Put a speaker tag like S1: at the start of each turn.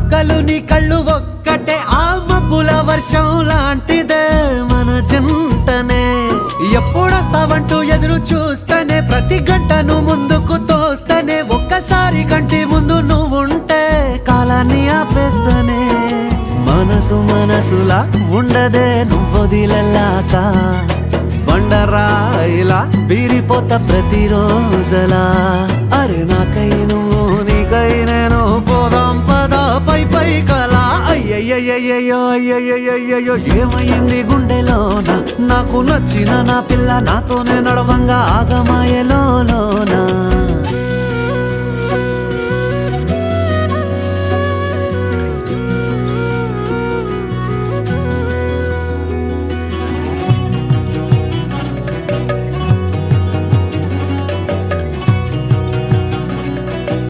S1: చుక్కలు నీ కళ్ళు ఒక్కటే ఆ మబ్బుల వర్షం లాంటిదే మన జంటనే ఎప్పుడొస్తావంటూ ఎదురు చూస్తేనే ప్రతి గంటను ముందుకు తోస్తేనే ఒక్కసారి కంటి ముందు నువ్వుంటే కాలాన్ని ఆపేస్తేనే మనసు మనసులా ఉండదే నువ్వొదిలెళ్ళాక బండరాయిలా బీరిపోత ప్రతిరోజలా అరే నాకై నువ్వు నీకై నేను పోదాం పదా పై పై కలా అయ్యయ్యయ్యో అయ్యయ్యయ్యో ఏమైంది గుండెలోన నాకు నచ్చిన నా పిల్ల నాతోనే నడవంగా ఆగమాయలోనా